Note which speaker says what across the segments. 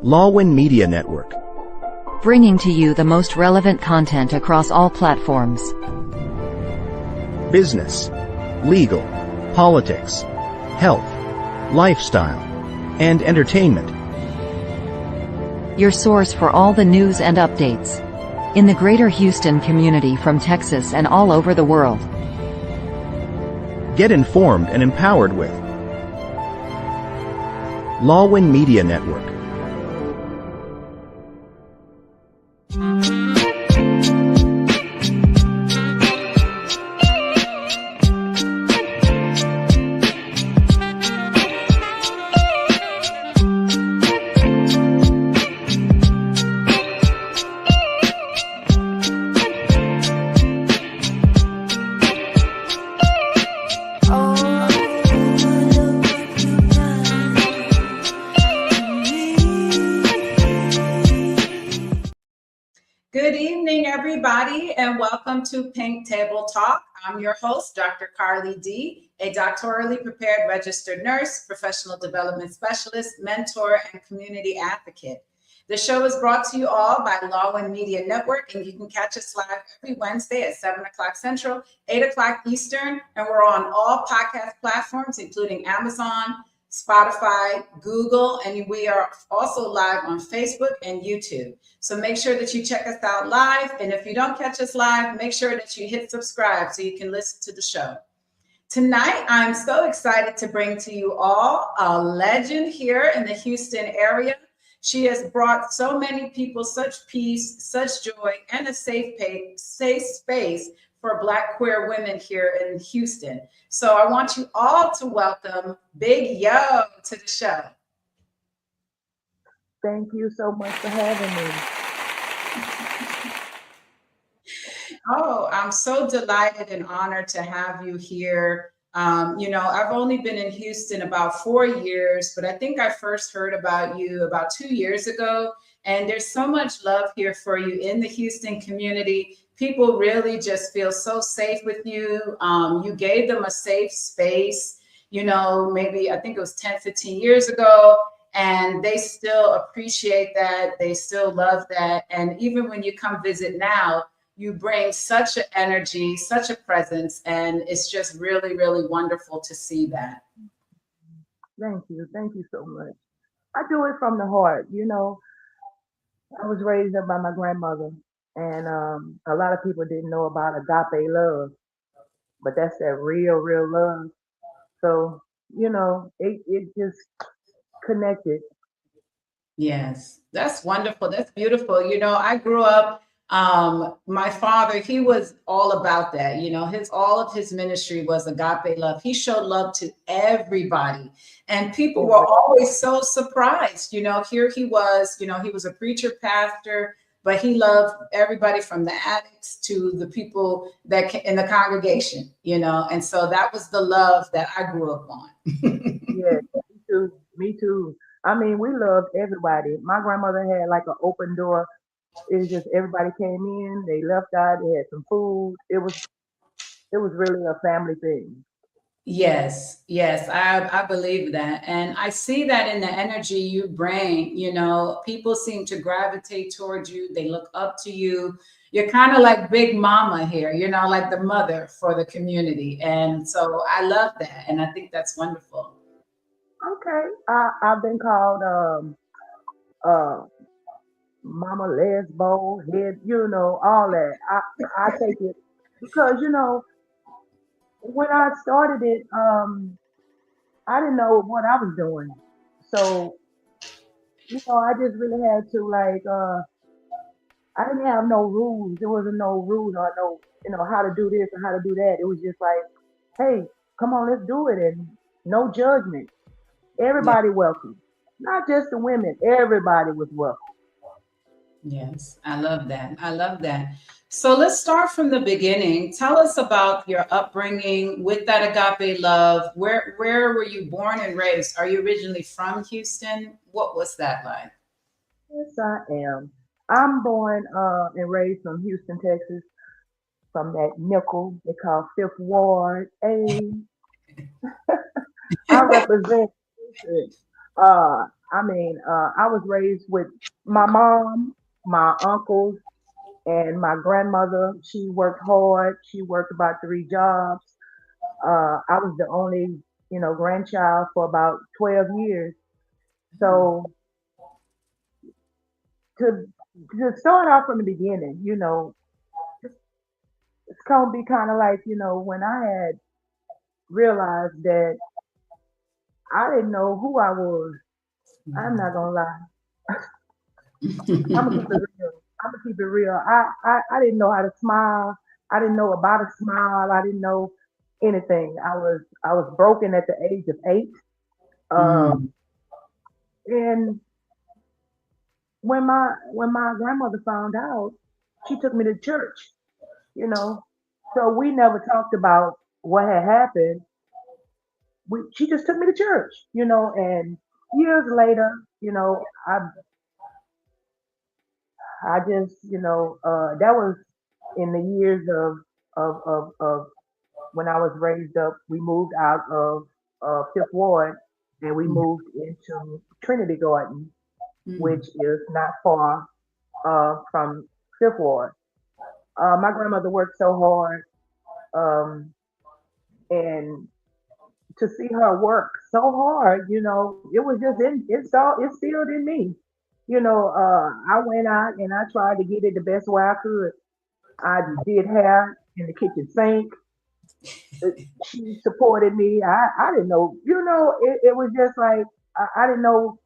Speaker 1: Lawin Media Network.
Speaker 2: Bringing to you the most relevant content across all platforms.
Speaker 1: Business, legal, politics, health, lifestyle, and entertainment.
Speaker 2: Your source for all the news and updates in the greater Houston community from Texas and all over the world.
Speaker 1: Get informed and empowered with Lawin Media Network.
Speaker 3: Good evening, everybody, and welcome to Pink Table Talk. I'm your host, Dr. Carly D., a doctorally prepared registered nurse, professional development specialist, mentor, and community advocate. The show is brought to you all by Lawin Media Network, and you can catch us live every Wednesday at 7 o'clock Central, 8 o'clock Eastern, and we're on all podcast platforms, including Amazon, Spotify, Google, and we are also live on Facebook and YouTube. So make sure that you check us out live. And if you don't catch us live, make sure that you hit subscribe so you can listen to the show. Tonight, I'm so excited to bring to you all a legend here in the Houston area. She has brought so many people such peace, such joy, and a safe space for Black queer women here in Houston. So I want you all to welcome Big Yo to the show.
Speaker 4: Thank you so much for having me.
Speaker 3: Oh, I'm so delighted and honored to have you here. I've only been in Houston about 4 years, but I think I first heard about you about 2 years ago. And there's so much love here for you in the Houston community. People really just feel so safe with you. You gave them a safe space, maybe I think it was 10, 15 years ago. And they still appreciate that. They still love that. And even when you come visit now, you bring such an energy, such a presence. And it's just really, really wonderful to see that.
Speaker 4: Thank you. Thank you so much. I do it from the heart. I was raised up by my grandmother. And a lot of people didn't know about agape love. But that's that real, real love. So, it just connected.
Speaker 3: Yes, that's wonderful. That's beautiful. I grew up, my father, he was all about that. All of his ministry was agape love. He showed love to everybody. And people were always so surprised. Here he was, he was a preacher, pastor, but he loved everybody from the addicts to the people that in the congregation, and so that was the love that I grew up on.
Speaker 4: Yeah, me too. I mean, we loved everybody. My grandmother had like an open door. It was just everybody came in, they left out, they had some food. It was really a family thing.
Speaker 3: Yes, I believe that. And I see that in the energy you bring. People seem to gravitate towards you. They look up to you. You're kind of like Big Mama here, like the mother for the community. And so I love that. And I think that's wonderful.
Speaker 4: Okay. I've been called Mama Lesbo, head, all that. I take it because, when I started it, I didn't know what I was doing. So, I just really had to I didn't have no rules. There wasn't no rules or no, how to do this or how to do that. It was just like, hey, come on, let's do it. And no judgment. Everybody welcome. Not just the women. Everybody was welcome.
Speaker 3: Yes, I love that. I love that. So let's start from the beginning. Tell us about your upbringing with that agape love. Where were you born and raised? Are you originally from Houston? What was that like?
Speaker 4: Yes, I am. I'm born and raised from Houston, Texas, from that nickel they call Fifth Ward. I represent. I mean, I was raised with my mom, my uncles, and my grandmother. She worked hard. She worked about 3 jobs. I was the only, grandchild for about 12 years. So to to start off from the beginning, it's gonna be kind of like, when I had realized that I didn't know who I was. I'm not gonna lie. I'm gonna keep it real. I'm gonna keep it real. I didn't know how to smile. I didn't know about a smile. I didn't know anything. I was broken at the age of 8.
Speaker 3: Mm.
Speaker 4: Um, and when my grandmother found out, she took me to church. You know, so we never talked about what had happened. She just took me to church. And years later, I just, that was in the years of when I was raised up. We moved out of Fifth Ward and we moved into Trinity Garden,
Speaker 3: Mm.
Speaker 4: which is not far from Fifth Ward. My grandmother worked so hard, um, and to see her work so hard, it was just instilled in me. I went out and I tried to get it the best way I could. I did hair in the kitchen sink. She supported me. I didn't know, it was just like I didn't know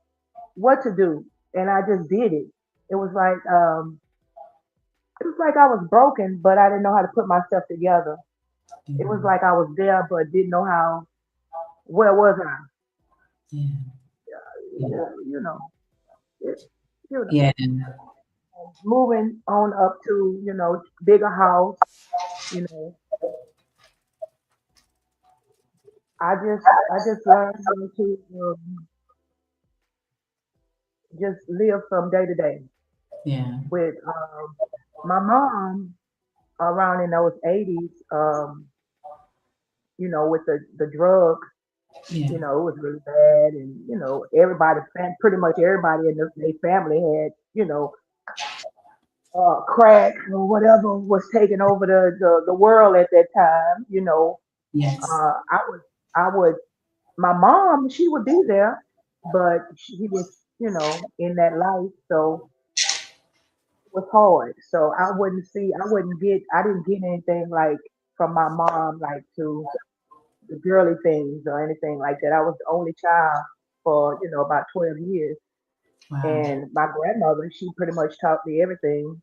Speaker 4: what to do, and I just did it. It was like I was broken, but I didn't know how to put myself together. It was like I was there, but didn't know how. Where was I?
Speaker 3: Yeah. Yeah.
Speaker 4: You know, it, you know.
Speaker 3: Yeah.
Speaker 4: Moving on up to bigger house. You know, I just learned how to just live from day to day
Speaker 3: Yeah.
Speaker 4: with my mom around in those 80s. With the drugs.
Speaker 3: Yeah.
Speaker 4: It was really bad, and everybody, pretty much everybody in their family had crack or whatever was taking over the world at that time.
Speaker 3: Yes.
Speaker 4: I would my mom, she would be there, but she was, in that life, so it was hard. So I didn't get anything like from my mom, like to the girly things or anything like that. I was the only child for, about 12 years.
Speaker 3: Wow.
Speaker 4: And my grandmother, she pretty much taught me everything.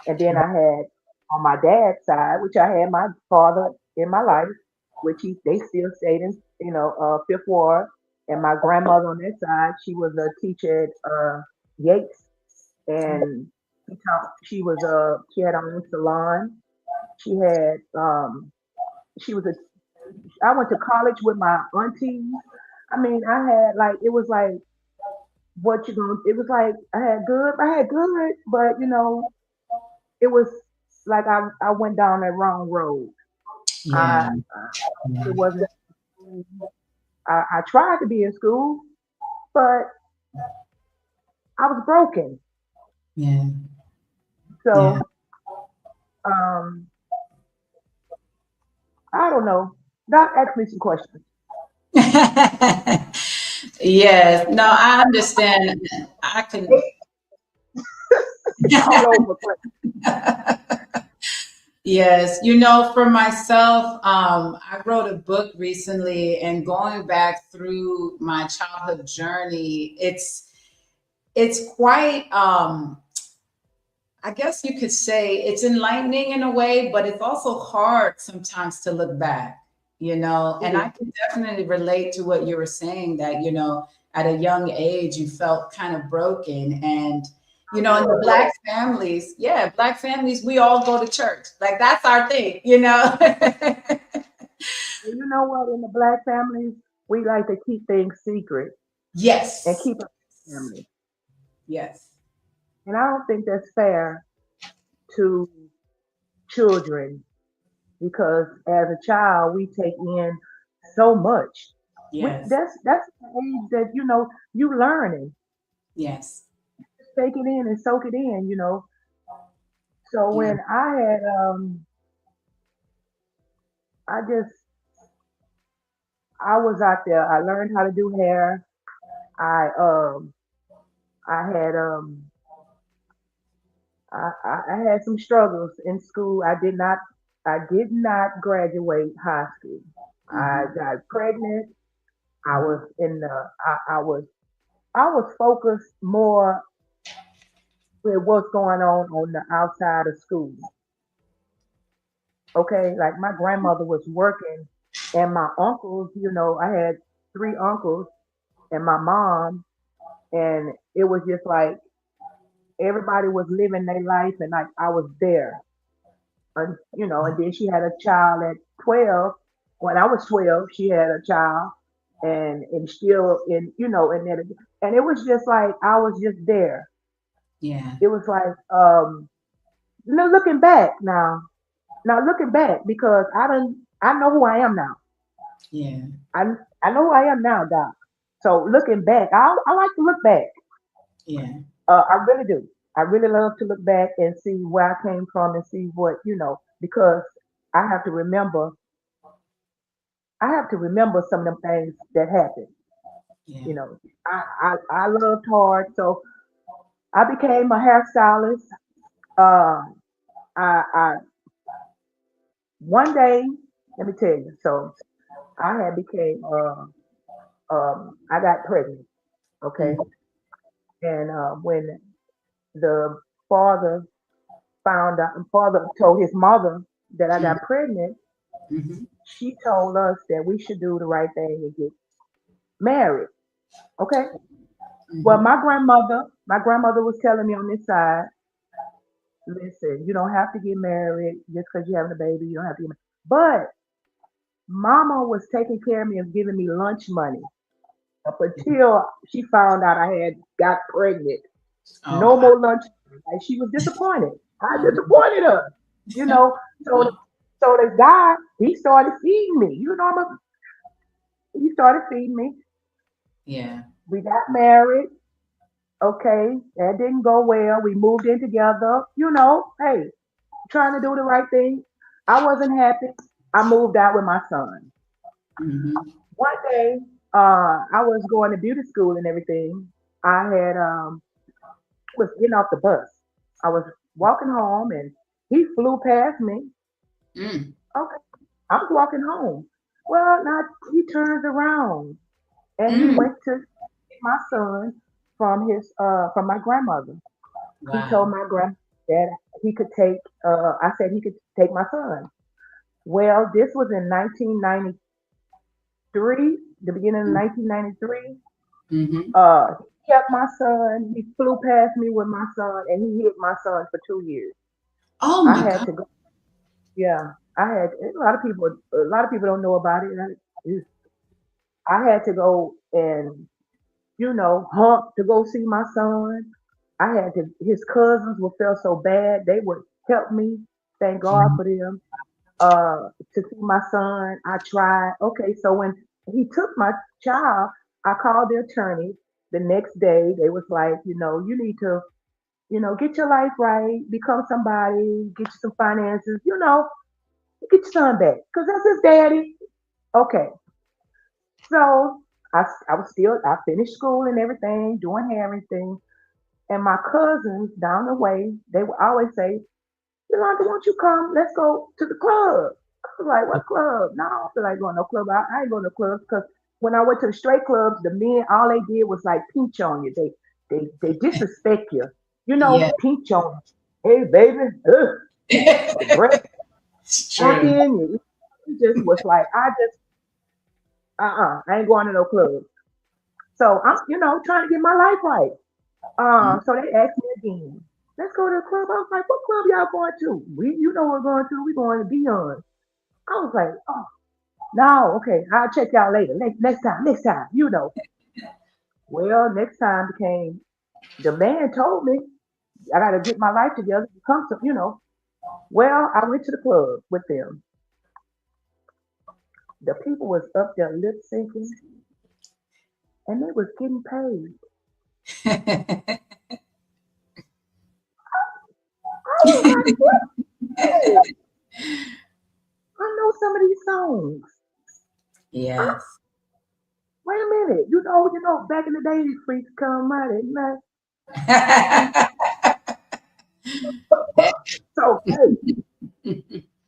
Speaker 4: And then I had on my dad's side, which I had my father in my life, which they still stayed in, Fifth Ward. And my grandmother on that side, she was a teacher at Yates, and she had her own salon. She had she was a I went to college with my aunties. I mean, I had like it was like what you gonna it was like I had good, but it was like I went down that wrong road.
Speaker 3: Yeah.
Speaker 4: I it wasn't. I tried to be in school, but I was broken.
Speaker 3: Yeah. Yeah.
Speaker 4: So um, I don't know. Doc asked me some questions
Speaker 3: Yes. No, I understand. I can.
Speaker 4: all over the place.
Speaker 3: Yes, for myself, I wrote a book recently, and going back through my childhood journey, it's quite, I guess you could say, it's enlightening in a way, but it's also hard sometimes to look back,
Speaker 4: It
Speaker 3: and
Speaker 4: is.
Speaker 3: I can definitely relate to what you were saying, that, at a young age, you felt kind of broken. And,
Speaker 4: I
Speaker 3: in the
Speaker 4: was.
Speaker 3: Black families, yeah, Black families, we all go to church. Like, that's our thing.
Speaker 4: And you know what? In the black families, we like to keep things secret and
Speaker 3: Yes.
Speaker 4: keep it family.
Speaker 3: Yes.
Speaker 4: And I don't think that's fair to children because as a child, we take in so much.
Speaker 3: Yes.
Speaker 4: That's the age that you learning,
Speaker 3: Yes.
Speaker 4: take it in and soak it in. So
Speaker 3: Yeah.
Speaker 4: when I was out there, I learned how to do hair. I I had I had some struggles in school. I did not graduate high school. I
Speaker 3: Hmm.
Speaker 4: got pregnant. I was in the I was focused more with what's going on the outside of school. Okay, like my grandmother was working, and my uncles. I had three uncles and my mom, and it was just like everybody was living their life, and like I was there. And then she had a child at 12. When I was 12, she had a child, and still and it was just like I was just there.
Speaker 3: Yeah.
Speaker 4: It was like looking back now looking back because I know who I am now.
Speaker 3: Yeah.
Speaker 4: I I know who I am now, Doc. So looking back, I like to look back.
Speaker 3: Yeah.
Speaker 4: I really do. I really love to look back and see where I came from and see because I have to remember I have to remember some of them things that happened.
Speaker 3: Yeah.
Speaker 4: You know, I loved hard, so I became a hairstylist. Uh, I one day, let me tell you. So I had became I got pregnant. Okay,
Speaker 3: Mm-hmm.
Speaker 4: and when the father father told his mother that I got pregnant,
Speaker 3: Mm-hmm.
Speaker 4: she told us that we should do the right thing and get married. Okay. Well,
Speaker 3: Mm-hmm.
Speaker 4: my grandmother was telling me on this side, listen, you don't have to get married just because you're having a baby. You don't have to get married. But mama was taking care of me and giving me lunch money up until she found out I had got pregnant.
Speaker 3: Oh,
Speaker 4: No
Speaker 3: wow.
Speaker 4: more lunch. Like she was disappointed. I disappointed her. You know. So the guy, he started feeding me. He started feeding me.
Speaker 3: Yeah.
Speaker 4: We got married. Okay, that didn't go well. We moved in together. Hey, trying to do the right thing. I wasn't happy. I moved out with my son.
Speaker 3: Mm-hmm.
Speaker 4: One day, I was going to beauty school and everything. I had was getting off the bus. I was walking home and he flew past me.
Speaker 3: Mm.
Speaker 4: Okay, I was walking home. Well, now he turns around and he
Speaker 3: Mm.
Speaker 4: went to get my son from my grandmother. He told
Speaker 3: Wow.
Speaker 4: my grandma that he could take. I said he could take my son. Well, this was in 1993, the beginning of 1993.
Speaker 3: Mm-hmm.
Speaker 4: He kept my son. He flew past me with my son, and he hit my son for 2 years.
Speaker 3: Oh
Speaker 4: I
Speaker 3: my
Speaker 4: had
Speaker 3: God.
Speaker 4: to go. Yeah, I had a lot of people. A lot of people don't know about it. I had to go and hump to go see my son. I had to. His cousins would feel so bad. They would help me. Thank God for them. To see my son. I tried. Okay, so when he took my child, I called the attorney the next day. They was like, you need to, get your life right, become somebody, get you some finances, get your son back. Because that's his daddy. Okay. So I finished school and everything, doing hair and everything. And my cousins down the way, they would always say, Yolanda, won't you come? Let's go to the club. I was like, what club? No, I don't feel like going to no club. I ain't going to clubs because when I went to the straight clubs, the men, all they did was like peach on you. They disrespect you.
Speaker 3: Yeah.
Speaker 4: Peach on you. Hey, baby. The breath
Speaker 3: It's true.
Speaker 4: working. It just was like, I ain't going to no club. So I'm, trying to get my life right.
Speaker 3: Mm.
Speaker 4: So they asked me again, let's go to the club. I was like, what club y'all going to? You know what we're going to. We're going to Beyond. I was like, oh, no, okay, I'll check y'all later. Next time. Well, next time became the man told me I got to get my life together to come to. Well, I went to the club with them. The people was up there lip syncing. and they was getting paid. I was like, what? Hey, I know some of these songs. I,
Speaker 3: Yes.
Speaker 4: wait a minute. Back in the day, these freaks come out at night. So, hey,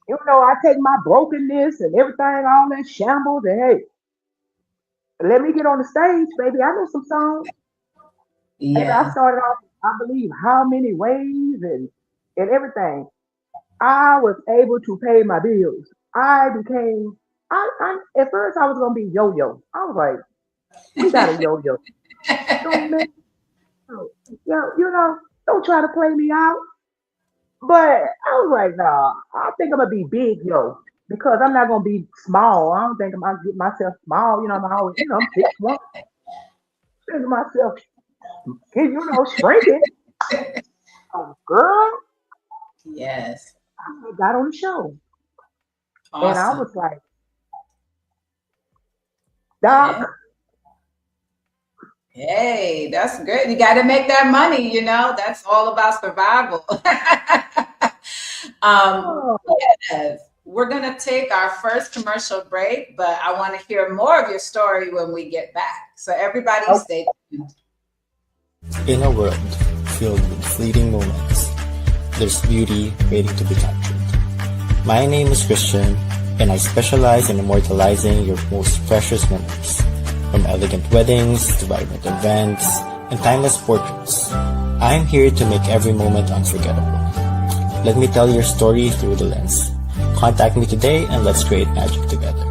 Speaker 4: I take my brokenness and everything, all that shambles, and hey, let me get on the stage, baby. I know some songs. Baby, I
Speaker 3: Yes.
Speaker 4: started off, I believe, how many ways and everything. I was able to pay my bills. I became, at first I was gonna be yo-yo. I was like, we got a yo-yo. Don't mess, don't try to play me out. But I was like, nah, I think I'm gonna be big yo because I'm not gonna be small. I don't think I'm gonna get myself small. I'm always, I'm 6'1", thinking myself, shrinking. Oh, girl,
Speaker 3: Yes.
Speaker 4: I got on the show and I
Speaker 3: Awesome.
Speaker 4: was like,
Speaker 3: Yeah.
Speaker 4: Doc,
Speaker 3: Hey, that's good. You got to make that money, That's all about survival.
Speaker 4: oh,
Speaker 3: Yes. We're going to take our first commercial break, but I want to hear more of your story when we get back. So everybody
Speaker 4: oh,
Speaker 3: stay tuned.
Speaker 5: In a world filled with fleeting moments, there's beauty waiting to be captured. My name is Christian, and I specialize in immortalizing your most precious memories. From elegant weddings to vibrant events and timeless portraits, I'm here to make every moment unforgettable. Let me tell your story through the lens. Contact me today and let's create magic together.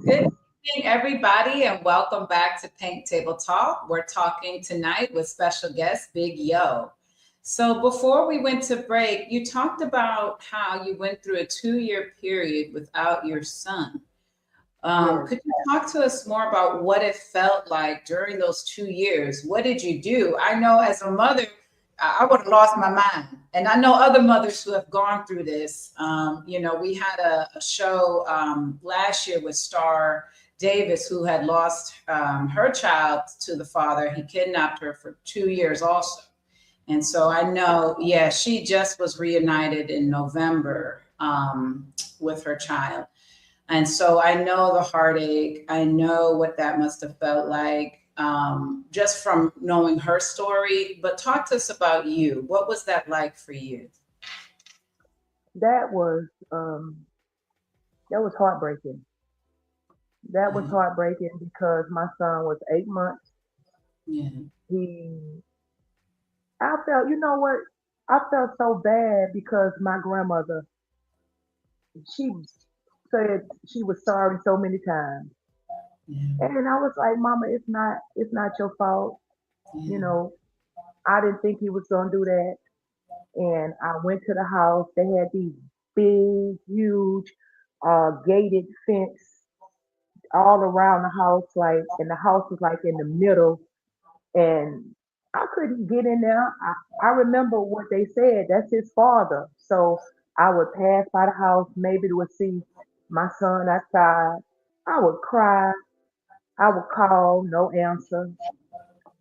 Speaker 3: Good evening, everybody, and welcome back to Pink Table Talk. We're talking tonight with special guest Big Yo. So before we went to break, you talked about how you went through a 2-year period without your son.
Speaker 4: yes.
Speaker 3: Could you talk to us more about what it felt like during those 2 years? What did you do? I know as a mother, I would have lost my mind. And I know other mothers who have gone through this. We had a show last year with Star Davis, who had lost her child to the father. He kidnapped her for 2 years also. And so I know, yeah, she just was reunited in November with her child. And so I know the heartache. I know what that must have felt like just from knowing her story. But talk to us about you. What was that like for you?
Speaker 4: That was that was heartbreaking. That was
Speaker 3: Yeah.
Speaker 4: heartbreaking because my son was 8 months.
Speaker 3: Yeah.
Speaker 4: He, I felt, you know what? I felt so bad because my grandmother, she said she was sorry so many times.
Speaker 3: Yeah.
Speaker 4: And I was like, Mama, it's not your fault. You
Speaker 3: Yeah.
Speaker 4: know, I didn't think he was gonna do that. And I went to the house. They had these big, huge, gated fence all around the house, like, and the house was like in the middle, and I couldn't get in there. I remember what they said. That's his father. So I would pass by the house, maybe to see my son outside. I would cry. I would call, no answer.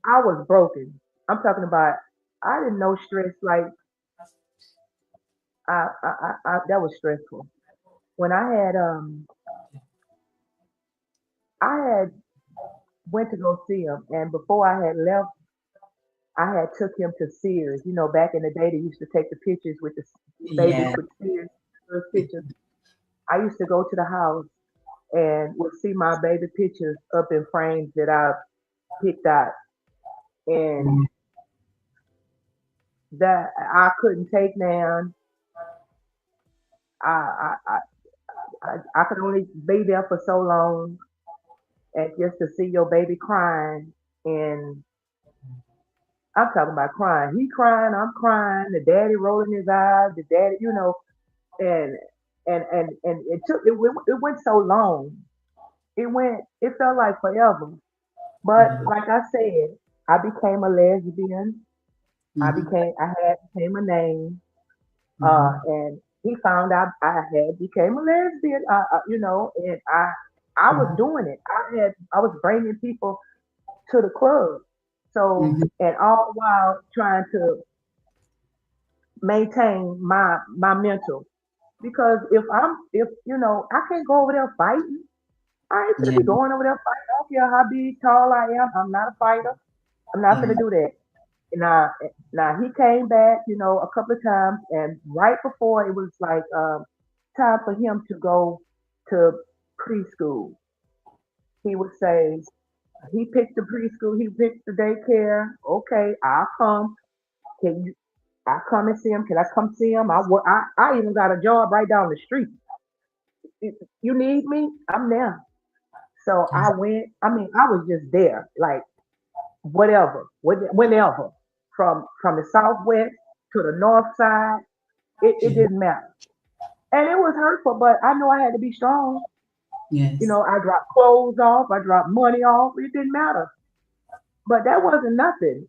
Speaker 4: I was broken. I'm talking about. I didn't know stress like that was stressful. When I had went to go see him, and before I had left, I had took him to Sears. Back in the day, they used to take the pictures with the babies
Speaker 3: Yeah.
Speaker 4: with Sears, those pictures. I used to go to the house and would see my baby pictures up in frames that I picked out, and that I couldn't take down. I I I, I could only be there for so long. and just to see your baby crying, and I'm talking about crying. He crying, I'm crying. The daddy rolling his eyes. The daddy, and and it went so long. It felt like forever. But
Speaker 3: Mhm.
Speaker 4: like I said, I became a lesbian.
Speaker 3: Mhm.
Speaker 4: I became a name.
Speaker 3: Mhm.
Speaker 4: And he found out I had became a lesbian. And I was
Speaker 3: Mhm.
Speaker 4: doing it. I was bringing people to the club. So,
Speaker 3: Mhm.
Speaker 4: and all while trying to maintain my mental. Because if I can't go over there fighting. I ain't gonna
Speaker 3: Yeah.
Speaker 4: be going over there fighting. I don't care how big, tall I am. I'm not a fighter. I'm not
Speaker 3: Yeah.
Speaker 4: gonna do that. Now, now he came back, a couple of times, and right before it was like time for him to go to preschool, he would say he picked the preschool, he picked the daycare. Okay, I'll come. Can you? I come and see him. Can I come see him? I work. I even got a job right down the street. You need me? I'm there. So I went. I mean, I was just there, like whatever, whenever, from the southwest to the north side. It didn't matter. And it was hurtful, but I know I had to be strong.
Speaker 3: Yes.
Speaker 4: I dropped clothes off, I dropped money off. It didn't matter. But that wasn't nothing.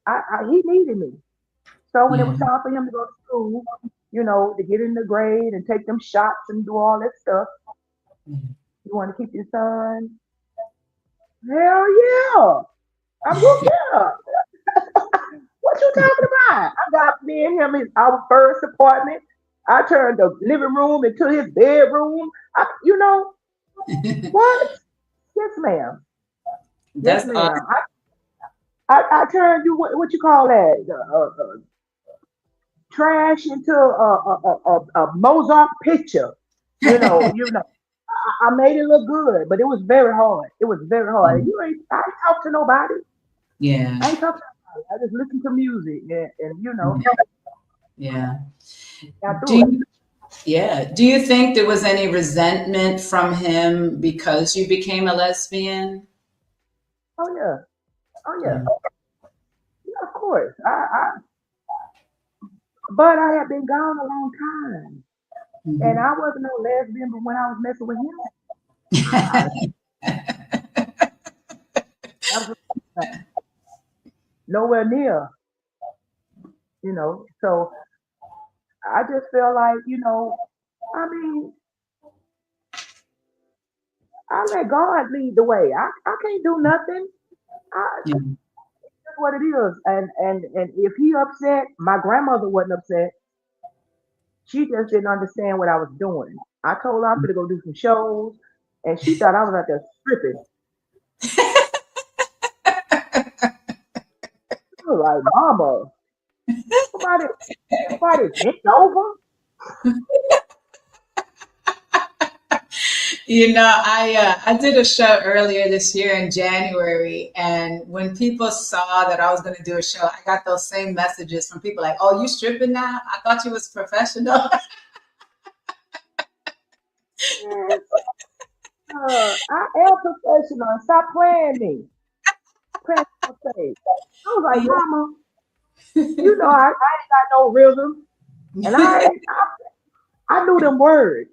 Speaker 4: He needed me. So when it
Speaker 3: Yeah.
Speaker 4: was time for him to go to school, to get in the grade and take them shots and do all that stuff, you want to keep your son? Hell yeah. I'm going to get her. What you talking about? I got me and him in our first apartment. I turned the living room into his bedroom. What? Yes, ma'am. Yes,
Speaker 3: That's
Speaker 4: ma'am.
Speaker 3: awesome.
Speaker 4: I turned you what you call that trash into a Mozart picture. I made it look good, but it was very hard. It was very hard. And I ain't talk to nobody.
Speaker 3: Yeah.
Speaker 4: I ain't talk to nobody. I just listen to music and
Speaker 3: Yeah.
Speaker 4: got
Speaker 3: Do
Speaker 4: through it.
Speaker 3: you, yeah. Do you think there was any resentment from him because you became a lesbian?
Speaker 4: Oh yeah. Oh yeah.
Speaker 3: Yeah.
Speaker 4: Yeah, of course. But I had been gone a long time. And
Speaker 3: Mhm.
Speaker 4: I wasn't no lesbian, but when I was messing with him, I, I was nowhere near, So I just feel like, I mean, I let God lead the way. I can't do nothing.
Speaker 3: Yeah.
Speaker 4: That's what it is. And if he upset, my grandmother wasn't upset. She just didn't understand what I was doing. I told her I'm gonna go do some shows, and she thought I was out there stripping. I was like, Mama, somebody, somebody bent over.
Speaker 3: I did a show earlier this year in January, and when people saw that I was going to do a show, I got those same messages from people like, "Oh, you stripping now? I thought you was professional."
Speaker 4: Yes, I am professional. And stop playing me, playing my face. I was like,
Speaker 3: Yeah.
Speaker 4: Mama, I ain't got no rhythm, and I knew them words.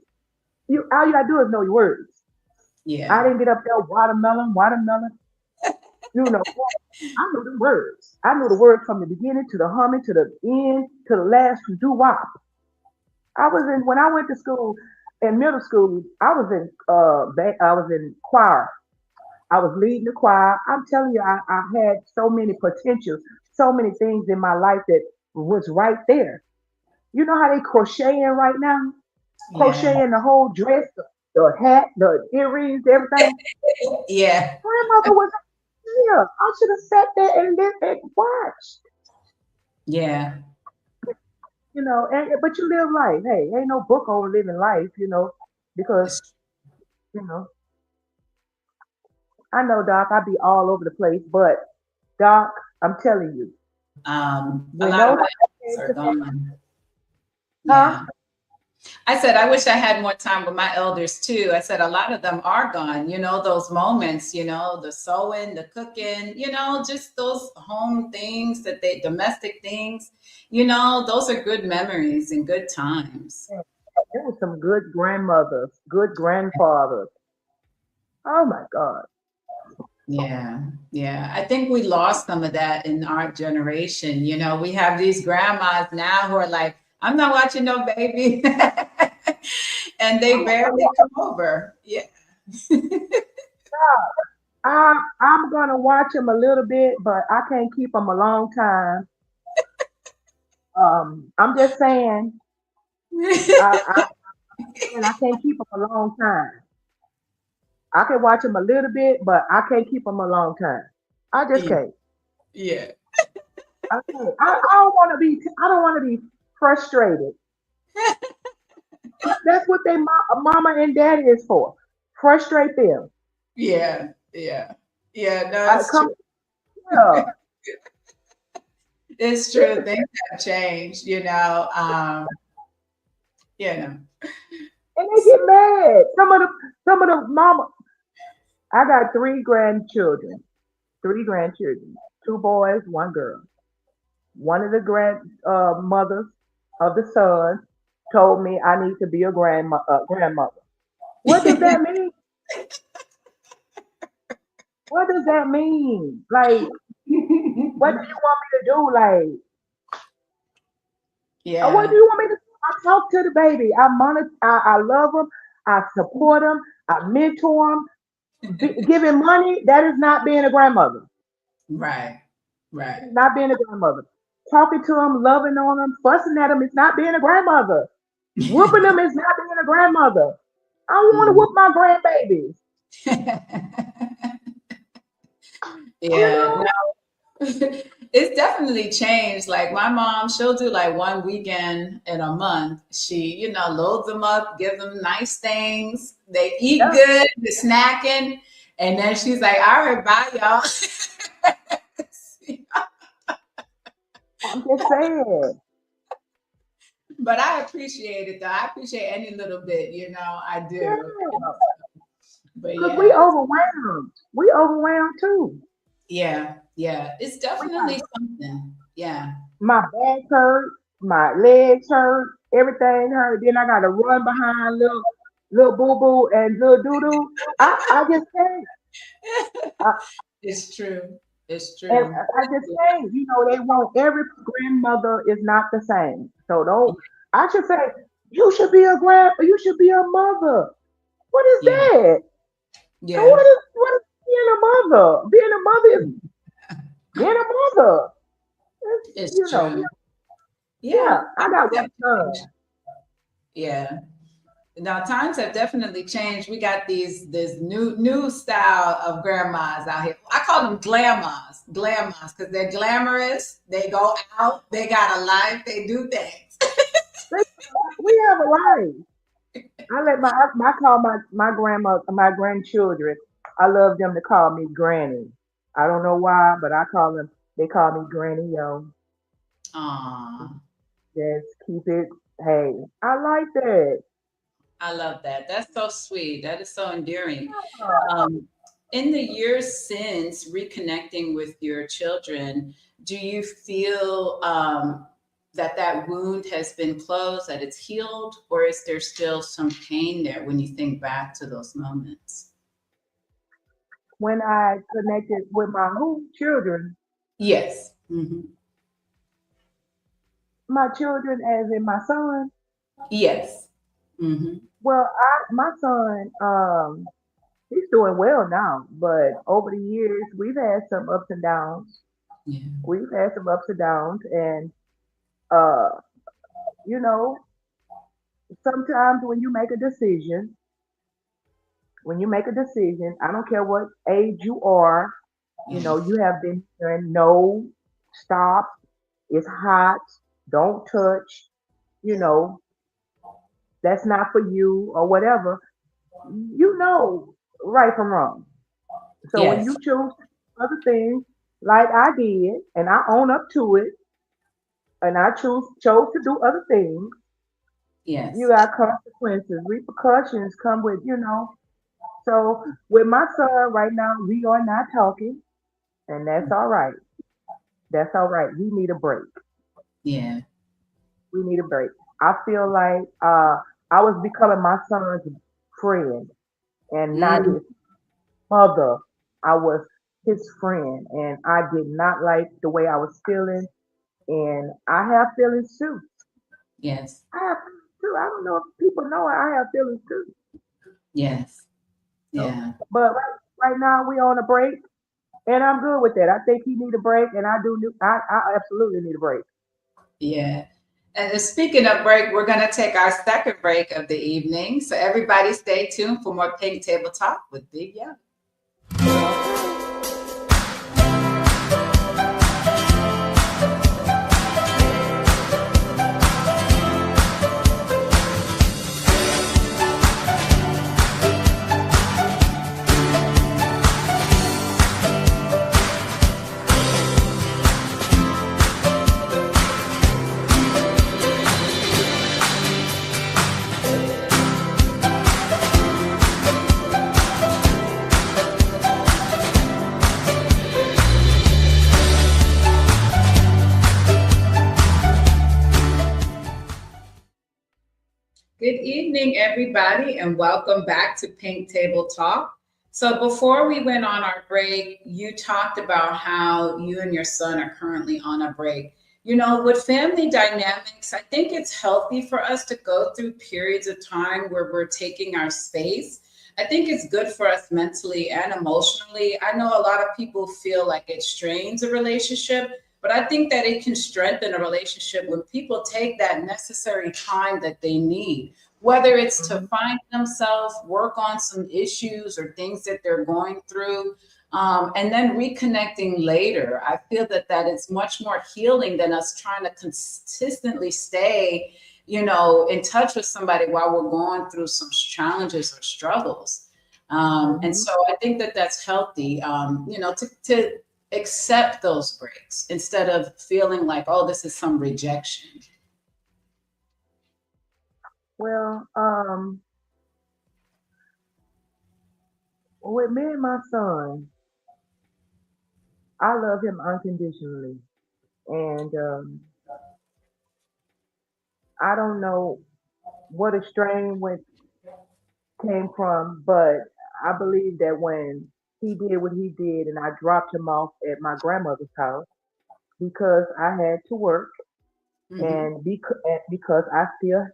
Speaker 4: All you gotta do is know your words. I
Speaker 3: Yeah.
Speaker 4: didn't get up there watermelon, watermelon. What? I knew the words. I knew the words from the beginning to the humming to the end to the last doo wop. I was in when I went to school in middle school. I was in choir. I was leading the choir. I'm telling you, I had so many potentials, so many things in my life that was right there. You know how they crocheting right now?
Speaker 3: Yeah.
Speaker 4: Crocheting the whole dress, the hat, the earrings, everything.
Speaker 3: Yeah.
Speaker 4: Grandmother was here. I should have sat there and lived and watched.
Speaker 3: Yeah.
Speaker 4: But you live life. Hey, ain't no book on living life, because you know, I know, Doc, I be all over the place, but Doc, I'm telling you,
Speaker 3: A
Speaker 4: when
Speaker 3: lot of
Speaker 4: those
Speaker 3: my
Speaker 4: things
Speaker 3: are
Speaker 4: came to me,
Speaker 3: gone.
Speaker 4: huh?
Speaker 3: Yeah. I said, I wish I had more time with my elders too. I said, a lot of them are gone, those moments, the sewing, the cooking, just those home things domestic things, those are good memories and good times.
Speaker 4: There were some good grandmothers, good grandfathers. Oh my God.
Speaker 3: Yeah. Yeah. I think we lost some of that in our generation. We have these grandmas now who are like, I'm not watching no baby. And they barely come over. Yeah.
Speaker 4: I'm gonna watch them a little bit, but I can't keep them a long time. I'm just saying, I and I can't keep them a long time. I can watch them a little bit, but I can't keep them a long time. I just
Speaker 3: Yeah.
Speaker 4: can't.
Speaker 3: Yeah.
Speaker 4: I can't. I don't want to be. I don't want to be frustrated. That's what they mama and daddy is for. Frustrate them.
Speaker 3: Yeah. Yeah. Yeah. No,
Speaker 4: I
Speaker 3: it's true.
Speaker 4: come here.
Speaker 3: It's true. Things have changed, you know.
Speaker 4: And they get mad. Some of the mama. I got three grandchildren. Three grandchildren. Two boys, one girl. One of the mothers of the sons told me I need to be a grandmother. What does that mean? What does that mean? Like, what do you want me to do? Like, what do
Speaker 3: Yeah.
Speaker 4: you want me to do? I talk to the baby. I love them. I support them. I mentor them. Giving money, that is not being a grandmother.
Speaker 3: Right. Right.
Speaker 4: Not being a grandmother. Talking to them, loving on them, fussing at them is not being a grandmother. Whooping them is not being a grandmother. I don't want to
Speaker 3: Mm.
Speaker 4: whoop my grandbabies. You
Speaker 3: Yeah.
Speaker 4: know?
Speaker 3: It's definitely changed. Like my mom, she'll do like one weekend in a month. She, loads them up, give them nice things. They eat
Speaker 4: Yeah,
Speaker 3: good, they're snacking. And then she's like, all right, bye, y'all.
Speaker 4: I'm just saying.
Speaker 3: But I appreciate it though. I appreciate any little bit, I do.
Speaker 4: Yeah.
Speaker 3: But
Speaker 4: Because we
Speaker 3: yeah,
Speaker 4: overwhelmed. We overwhelmed too.
Speaker 3: yeah, yeah. It's
Speaker 4: We got,
Speaker 3: definitely something. Yeah.
Speaker 4: my back hurt, my legs hurt, everything hurt. Then I got to run behind little boo boo and little doo doo. I just can't. I,
Speaker 3: It's true. It's
Speaker 4: and
Speaker 3: true.
Speaker 4: I just can't. They want every grandmother is not the same. So don't. I should say you should be a you should be a mother. What is
Speaker 3: Yeah.
Speaker 4: that? And
Speaker 3: Yeah.
Speaker 4: what is being a mother? Being a mother is being a mother. It's,
Speaker 3: It's
Speaker 4: you know,
Speaker 3: true.
Speaker 4: yeah.
Speaker 3: Yeah.
Speaker 4: I
Speaker 3: Times
Speaker 4: got one
Speaker 3: have changed.
Speaker 4: son.
Speaker 3: Yeah. Now times have definitely changed. We got this new style of grandmas out here. I call them glamas, because they're glamorous. They go out. They got a life. They do things.
Speaker 4: We have a life. I call my grandma my grandchildren. I love them to call me granny. I don't know why, but they call me granny yo.
Speaker 3: Aw,
Speaker 4: Just keep it. Hey, I like that.
Speaker 3: I love that. That's so sweet. That is so endearing.
Speaker 4: Yeah.
Speaker 3: Um, in the years since reconnecting with your children, do you feel that wound has been closed, that it's healed, or is there still some pain there when you think back to those moments?
Speaker 4: When I connected with my who children,
Speaker 3: Yes. Hmm.
Speaker 4: my children as in my son.
Speaker 3: Yes. Hmm.
Speaker 4: Well, my son, he's doing well now, but over the years we've had some ups and downs.
Speaker 3: Yeah.
Speaker 4: We've had some ups and downs, and uh, you know, sometimes when you make a decision, I don't care what age you are,
Speaker 3: Yeah.
Speaker 4: you have been hearing no, stop, it's hot, don't touch, you know, that's not for you or whatever. You know right from wrong. So when
Speaker 3: Yes.
Speaker 4: you choose other things like I did, and I own up to it, and I chose to do other things, You
Speaker 3: Yes.
Speaker 4: got consequences, repercussions come with, So with my son right now, we are not talking, and that's all right. That's all right. We need a break.
Speaker 3: Yeah.
Speaker 4: We need a break. I feel like I was becoming my son's friend and not
Speaker 3: Mm,
Speaker 4: his mother. I was his friend, and I did not like the way I was feeling. And I have feelings too.
Speaker 3: yes.
Speaker 4: I have feelings too. I don't know if people know it. I have feelings too.
Speaker 3: Yes.
Speaker 4: So,
Speaker 3: Yeah.
Speaker 4: but right now we on a break, and I'm good with that. I think he need a break, and I do. I absolutely need a break.
Speaker 3: Yeah. And speaking of break, we're going to take our second break of the evening. So everybody stay tuned for more Pink Table Talk with Big Young.
Speaker 4: Okay.
Speaker 3: Good evening, everybody, and welcome back to Pink Table Talk. So, before we went on our break, you talked about how you and your son are currently on a break. With family dynamics, I think it's healthy for us to go through periods of time where we're taking our space. I think it's good for us mentally and emotionally. I know a lot of people feel like it strains a relationship, but I think that it can strengthen a relationship when people take that necessary time that they need, whether it's to
Speaker 4: Mhm.
Speaker 3: find themselves, work on some issues or things that they're going through, and then reconnecting later. I feel that is much more healing than us trying to consistently stay, in touch with somebody while we're going through some challenges or struggles. And
Speaker 4: Mhm.
Speaker 3: so I think that that's healthy, to accept those breaks instead of feeling like, oh, this is some rejection.
Speaker 4: Well, with me and my son, I love him unconditionally, and I don't know what a strain went came from, but I believe that when he did what he did, and I dropped him off at my grandmother's house because I had to work,
Speaker 3: Hmm.
Speaker 4: and because I still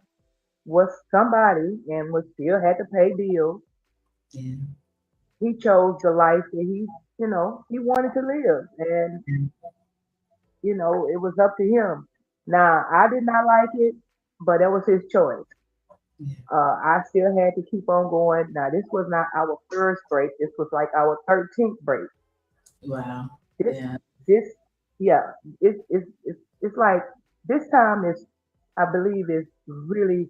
Speaker 4: was somebody and was still had to pay bills,
Speaker 3: Yeah.
Speaker 4: he chose the life that he wanted to live, and it was up to him. Now I did not like it, but that was his choice.
Speaker 3: Yeah.
Speaker 4: I still had to keep on going. Now this was not our first break. This was like our 13th break.
Speaker 3: Wow.
Speaker 4: This,
Speaker 3: Yeah.
Speaker 4: this, yeah, it's like this time is, I believe, is really,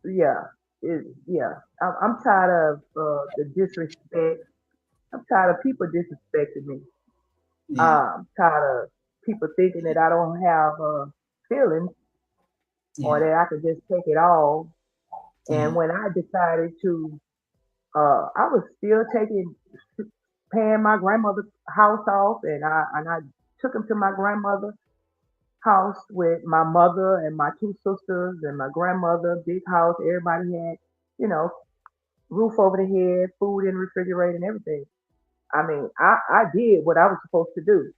Speaker 4: yeah, yeah. I'm tired of the disrespect. I'm tired of people disrespecting me.
Speaker 3: Yeah.
Speaker 4: Tired of people thinking that I don't have feelings or
Speaker 3: Yeah.
Speaker 4: that I could just take it all. And
Speaker 3: Yeah.
Speaker 4: when I decided to, I was still paying my grandmother's house off, and I took him to my grandmother's house with my mother and my two sisters and my grandmother, big house. Everybody had, you know, roof over the head, food in the refrigerator, and everything. I mean, I did what I was supposed to do.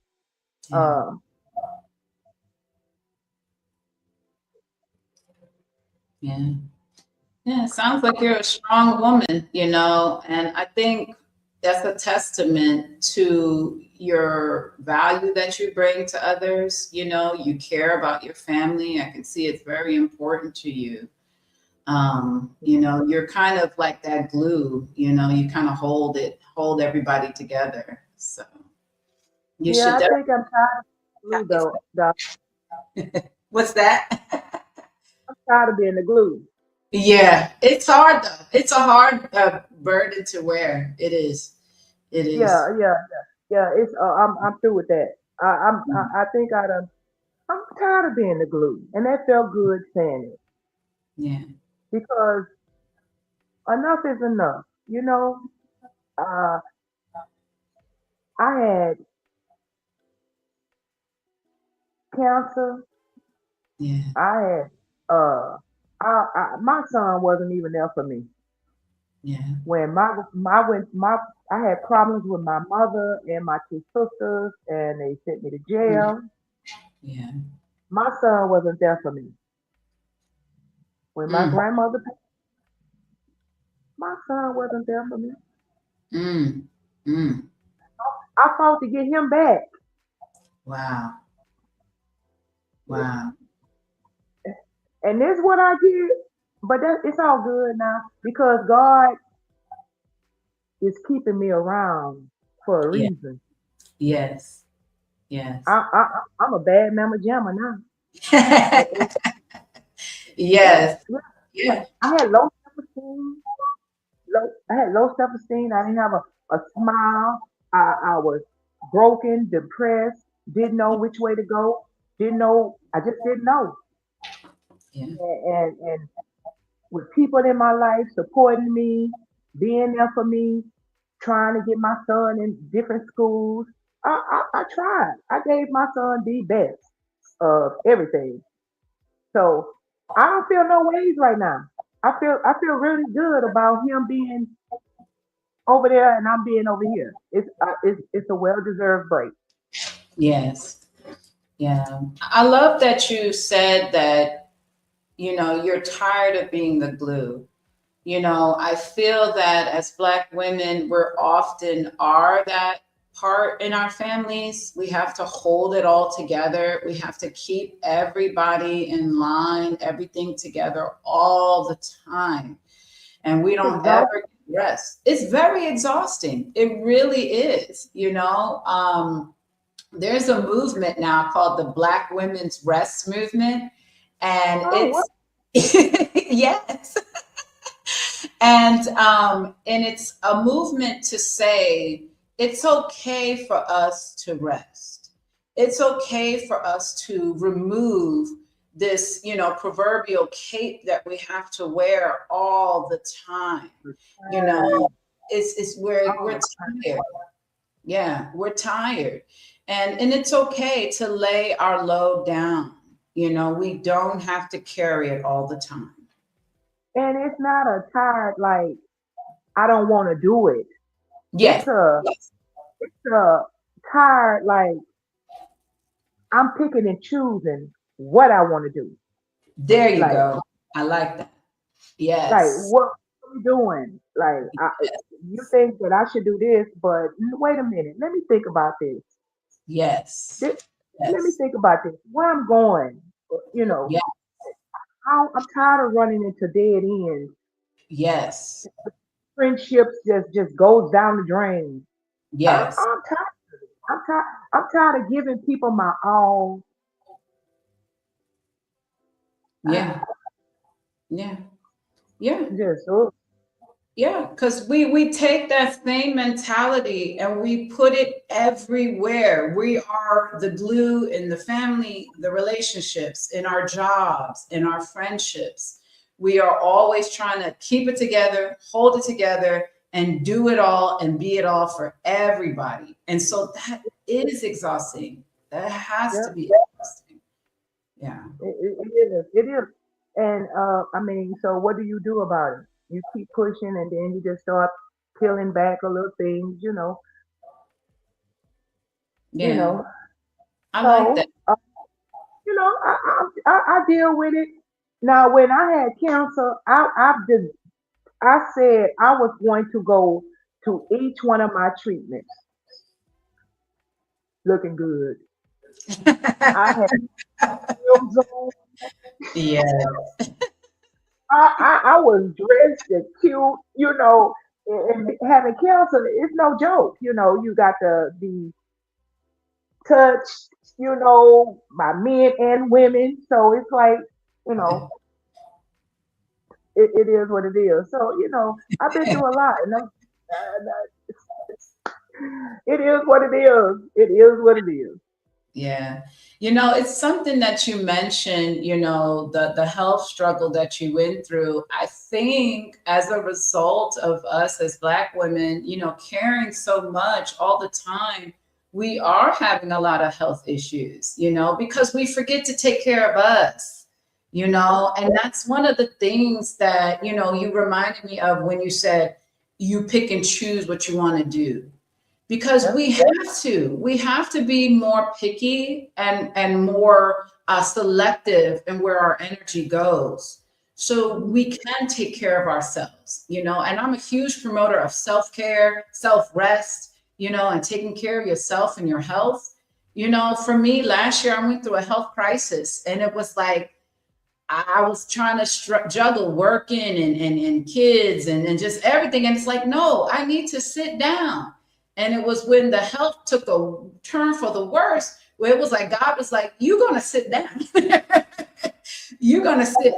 Speaker 3: Yeah.
Speaker 4: Um,
Speaker 3: Yeah. Yeah, it sounds like you're a strong woman, and I think that's a testament to your value that you bring to others. You care about your family. I can see it's very important to you. You're kind of like that glue, you kind of hold everybody together. So you
Speaker 4: yeah,
Speaker 3: should
Speaker 4: I think I'm tired of glue
Speaker 3: definitely.
Speaker 4: though. Doc.
Speaker 3: What's that?
Speaker 4: I'm tired of being the glue.
Speaker 3: Yeah, it's hard though. It's a hard burden to wear. It is. It
Speaker 4: Yeah,
Speaker 3: is.
Speaker 4: yeah, yeah. It's I'm through with that. I think I done. I'm tired of being the glue. And that felt good saying it
Speaker 3: Yeah.
Speaker 4: because enough is enough. You know, uh, I had cancer.
Speaker 3: Yeah.
Speaker 4: I had, my son wasn't even there for me.
Speaker 3: Yeah.
Speaker 4: When I had problems with my mother and my two sisters, and they sent me to
Speaker 3: Mm.
Speaker 4: jail.
Speaker 3: Yeah.
Speaker 4: My son wasn't there for me. When my
Speaker 3: Mm.
Speaker 4: grandmother passed, my son wasn't there for me.
Speaker 3: Mm. Mm.
Speaker 4: I fought to get him back.
Speaker 3: Wow. Wow.
Speaker 4: And this is what I did. But it's all good now because God is keeping me around for a
Speaker 3: Yeah.
Speaker 4: reason.
Speaker 3: Yes. Yes.
Speaker 4: I'm a bad mama jamma now. And yeah,
Speaker 3: Yes.
Speaker 4: yeah, yeah.
Speaker 3: Yeah.
Speaker 4: I had low self-esteem. I had low self-esteem. I didn't have a smile. I was broken, depressed, didn't know which way to go. Didn't know. I just didn't know.
Speaker 3: Yeah.
Speaker 4: And with people in my life supporting me, being there for me, trying to get my son in different schools. I tried. I gave my son the best of everything. So I don't feel no ways right now. I feel really good about him being over there and I'm being over here. It's a well deserved break.
Speaker 3: Yes. Yeah. I love that you said that, you're tired of being the glue. I feel that as Black women, we're often are that part in our families. We have to hold it all together. We have to keep everybody in line, everything together all the time. And we
Speaker 4: It's
Speaker 3: don't
Speaker 4: exhausting.
Speaker 3: ever rest. It's very exhausting. It really is. There's a movement now called the Black Women's Rest Movement. And
Speaker 4: Oh, what?
Speaker 3: it's, yes. And it's a movement to say it's okay for us to rest. It's okay for us to remove this, proverbial cape that we have to wear all the time. You know, it's we're
Speaker 4: Oh,
Speaker 3: tired. Yeah, we're tired. And it's okay to lay our load down. We don't have to carry it all the time.
Speaker 4: and it's not a tired like I don't want to do it. It's
Speaker 3: Yes.
Speaker 4: a
Speaker 3: Yes.
Speaker 4: it's a tired like I'm picking and choosing what I want to do.
Speaker 3: There you
Speaker 4: Like
Speaker 3: go. I like that.
Speaker 4: like
Speaker 3: Yes.
Speaker 4: what are we doing? Like you think that I should do this, but wait a minute. Let me think about this.
Speaker 3: Yes.
Speaker 4: This let me
Speaker 3: Yes.
Speaker 4: think about this. Where I'm going. You know,
Speaker 3: Yeah.
Speaker 4: I'm tired of running into dead ends.
Speaker 3: Yes.
Speaker 4: Friendships just goes down the drain.
Speaker 3: Yes.
Speaker 4: I'm tired. I'm tired. I'm tired of giving people my all.
Speaker 3: Yeah. Yeah. Yeah.
Speaker 4: Just oh,
Speaker 3: Yeah. Because we take that same mentality and we put it everywhere. We are the glue in the family, the relationships, in our jobs, in our friendships. We are always trying to keep it together, hold it together, and do it all and be it all for everybody. And so that is exhausting. That has to
Speaker 4: yeah,
Speaker 3: be exhausting. Yeah.
Speaker 4: it is. It is. And I mean, so what do you do about it? You keep pushing, and then you just start peeling back a little things. You
Speaker 3: Yeah.
Speaker 4: know.
Speaker 3: I like that.
Speaker 4: So I deal with it. Now, when I had cancer, I said I was going to go to each one of my treatments looking good. I had heels on.
Speaker 3: Yeah.
Speaker 4: I was dressed and cute, and having cancer is no joke. You got to be touched, by men and women. So it's like, you know, it is what it is. So, I've been through a lot and it is what it is. It is what it is.
Speaker 3: Yeah. You know, it's something that you mentioned, you know, the health struggle that you went through. I think as a result of us as Black women, you know, caring so much all the time, we are having a lot of health issues, you know, because we forget to take care of us, you know, and that's one of the things that, you know, you reminded me of when you said you pick and choose what you want to do, because we have to be more picky and more selective in where our energy goes, so we can take care of ourselves, you know. And I'm a huge promoter of self-care, self-rest, you know, and taking care of yourself and your health. You know, for me, last year I went through a health crisis, and it was like I was trying to juggle working and kids and just everything. And it's like, no, I need to sit down. And it was when the health took a turn for the worse, where it was like, God was like, you're going to sit down. You're going to sit.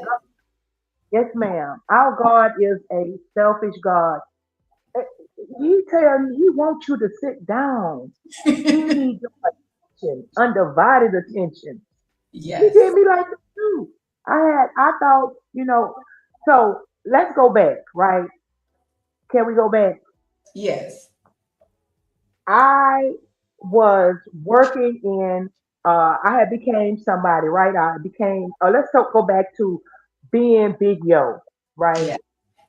Speaker 4: Yes, ma'am. Our God is a selfish God. Eh, He wants you to sit down. He needs your attention, undivided attention. He did
Speaker 3: Yes.
Speaker 4: me like that too. I thought, so let's go back, right? Can we go back?
Speaker 3: Yes.
Speaker 4: I was working in, I had became somebody, right? I became, go back to being Big Yo, right?
Speaker 3: Yeah.
Speaker 4: When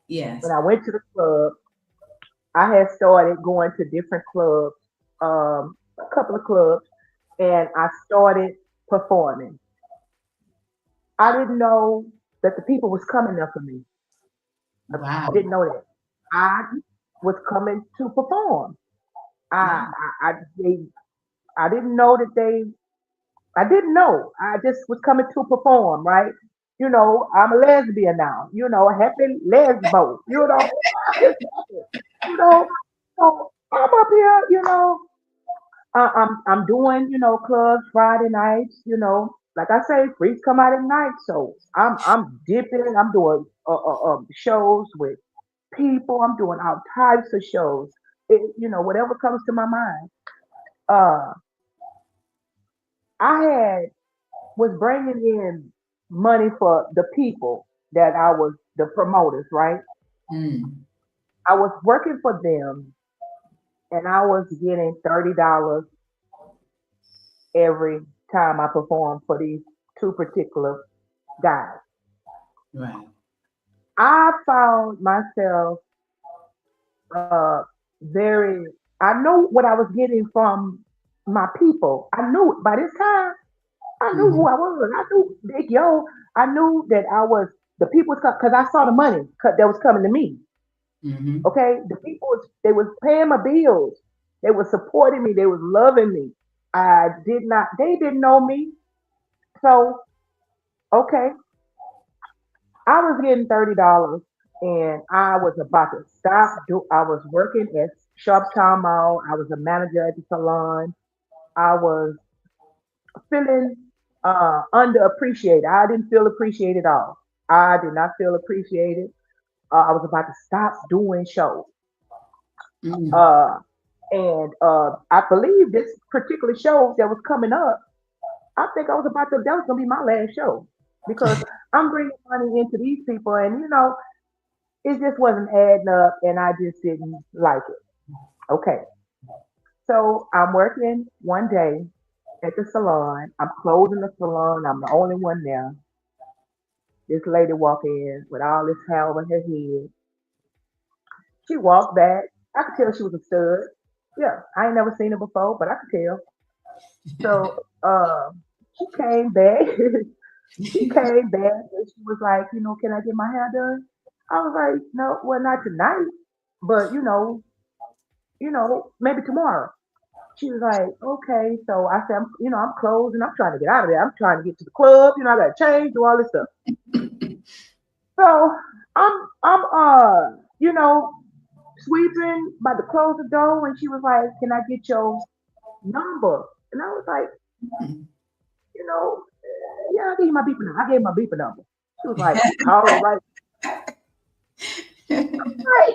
Speaker 3: Yes.
Speaker 4: I went to the club, I had started going to different clubs, a couple of clubs, and I started performing. I didn't know that the people was coming up for me. I
Speaker 3: Wow.
Speaker 4: didn't know that. I was coming to perform.
Speaker 3: Yeah.
Speaker 4: They, I didn't know that they. I didn't know. I just was coming to perform, right? I'm a lesbian now. A happy lesbo. I just, you know. So I'm up here. I'm doing, clubs Friday nights, like I say, freaks come out at night. So I'm dipping. I'm doing shows with people. I'm doing all types of shows. Whatever comes to my mind. Uh, I had was bringing in money for the people that I was the promoters, right?
Speaker 3: Mm.
Speaker 4: I was working for them, and I was getting $30 every time I performed for these two particular guys.
Speaker 3: Right.
Speaker 4: I found myself uh very I knew what I was getting from my people. I knew by this time I knew who
Speaker 3: Hmm.
Speaker 4: I was. I knew Big Yo. I knew that I was the people because I saw the money that was coming to me.
Speaker 3: Hmm.
Speaker 4: Okay, the people they was paying my bills. They was supporting me. They was loving me. I did not. They didn't know me. So okay, I was getting $30 and I was about to stop. I was working at Sharpstown Mall. I was a manager at the salon. I was feeling underappreciated. I didn't feel appreciated at all. I did not feel appreciated. I was about to stop doing shows.
Speaker 3: Mm.
Speaker 4: Uh, and I believe this particular show that was coming up, I think that was going to be my last show because I'm bringing money into these people and, it just wasn't adding up and I just didn't like it. Okay. So I'm working one day at the salon. I'm closing the salon. I'm the only one there. This lady walked in with all this hair over her head. She walked back. I could tell she was a stud. Yeah, I ain't never seen her before, but I could tell. So she came back. She came back and she was like, can I get my hair done? I was like, no, well, not tonight, but maybe tomorrow. She was like, okay. So I said, I'm closing. I'm trying to get out of there. I'm trying to get to the club. I got to change, do all this stuff. So I'm sweeping, about to close the door, and she was like, "Can I get your number?" And I was like, you know, yeah, I gave you my beeper number. I gave my beeper number. She was like, call it right. Right.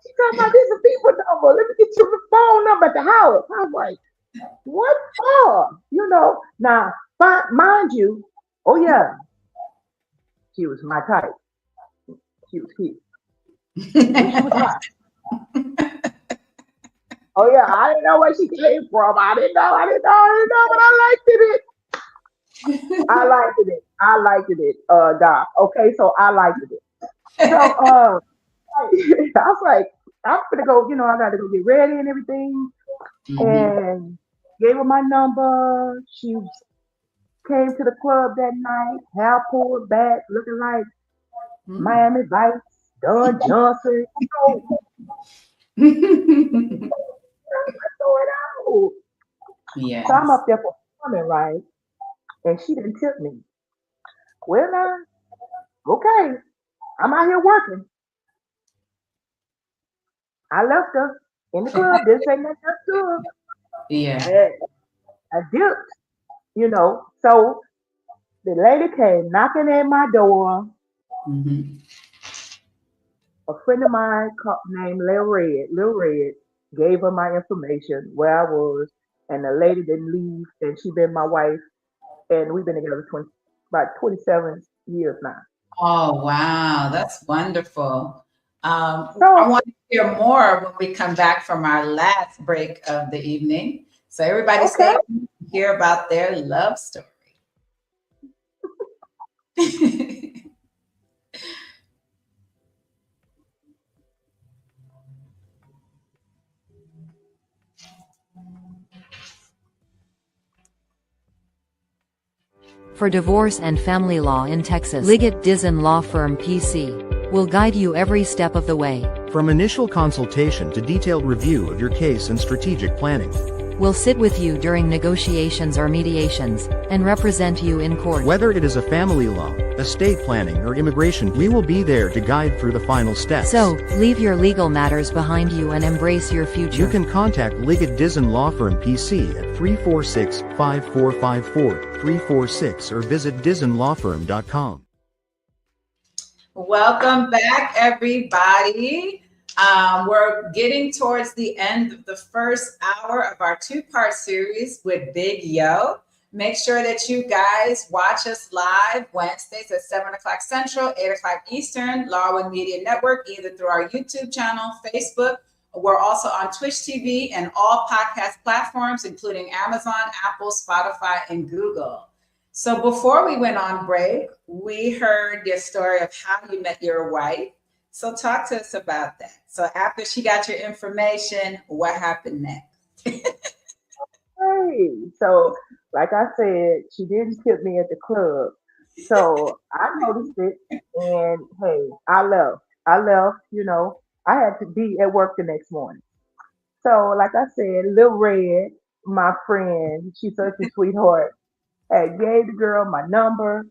Speaker 4: She talking about this is a beeper number. Let me get you the phone number at the house. I was like. What for? Now, mind you, oh yeah, she was my type. She was cute. And she was hot. Oh yeah, I didn't know where she came from. I didn't know, but I liked it. I liked it, Doc. Okay, so I liked it. So, I was like, I'm gonna go, I got to go get ready and everything.
Speaker 3: Mhm.
Speaker 4: And gave her my number. She came to the club that night, hair pulled back, looking like
Speaker 3: Mm.
Speaker 4: Miami Vice, Don Johnson. Let's throw it out. So I'm
Speaker 3: Yes.
Speaker 4: up there performing, right? And she didn't tip me. Well, now, okay, I'm out here working. I left her in the club, didn't say nothing else to
Speaker 3: Yeah.
Speaker 4: her. I dipped, So the lady came knocking at my door.
Speaker 3: Mhm.
Speaker 4: A friend of mine named Lil Red, gave her my information where I was, and the lady didn't leave, and she been my wife, and we've been together about 27 years now.
Speaker 3: Oh, wow. That's wonderful. I
Speaker 4: So,
Speaker 3: want to hear more when we come back from our last break of the evening. So everybody
Speaker 4: okay,
Speaker 3: stay tuned to hear about their love story.
Speaker 2: For divorce and family law in Texas, Liggett Dizon Law Firm PC will guide you every step of the way.
Speaker 1: From initial consultation to detailed review of your case and strategic planning.
Speaker 2: We'll sit with you during negotiations or mediations, and represent you in court.
Speaker 1: Whether it is a family law, estate planning, or immigration, we will be there to guide through the final steps.
Speaker 2: So, leave your legal matters behind you and embrace your future.
Speaker 1: You can contact Liggett Dizon Law Firm PC at 346-5454-346 or visit DizonLawFirm.com.
Speaker 3: Welcome back, everybody. We're getting towards the end of the first hour of our two-part series with Big Yo. Make sure that you guys watch us live Wednesdays at 7 o'clock Central, 8 o'clock Eastern, Lawin Media Network, either through our YouTube channel, Facebook. We're also on Twitch TV and all podcast platforms, including Amazon, Apple, Spotify, and Google. So before we went on break, we heard your story of how you met your wife. So talk to us about that. So after she got your information, what happened next?
Speaker 4: hey, so like I said, she didn't tip me at the club. So I noticed it, and hey, I left. I had to be at work the next morning. So, like I said, Lil Red, my friend, she's such a sweetheart, had gave the girl my number.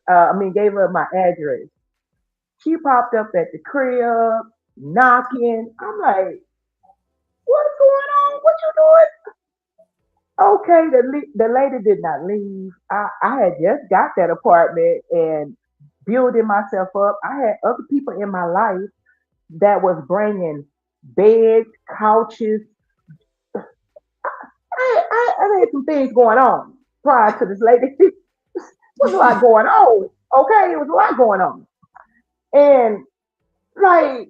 Speaker 4: Gave her my address. She popped up at the crib, knocking. I'm like, what's going on? What you doing? Okay, the lady did not leave. I had just got that apartment and building myself up. I had other people in my life that was bringing beds, couches. I had some things going on prior to this lady. Was a lot going on. Okay, it was a lot going on. And like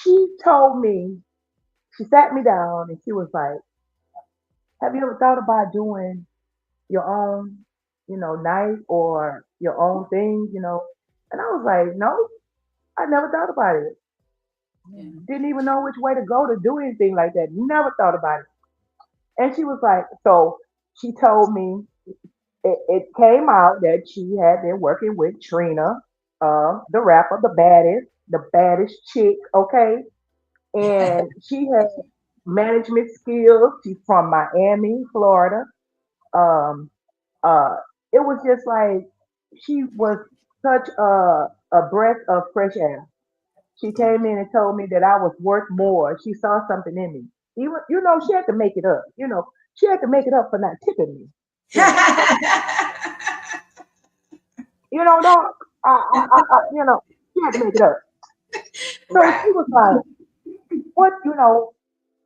Speaker 4: she told me, she sat me down and she was like, have you ever thought about doing your own, night or your own thing? And I was like, no, I never thought about it.
Speaker 3: Yeah.
Speaker 4: Didn't even know which way to go to do anything like that. Never thought about it. And she was like, so she told me it came out that she had been working with Trina, the rapper, the baddest chick, okay? And she had management skills. She's from Miami, Florida. Um, uh, it was just like she was such a breath of fresh air. She came in and told me that I was worth more. She saw something in me. Even, she had to make it up. She had to make it up for not tipping me. So, dog. She had to make it up. So
Speaker 3: Right.
Speaker 4: she was like, what,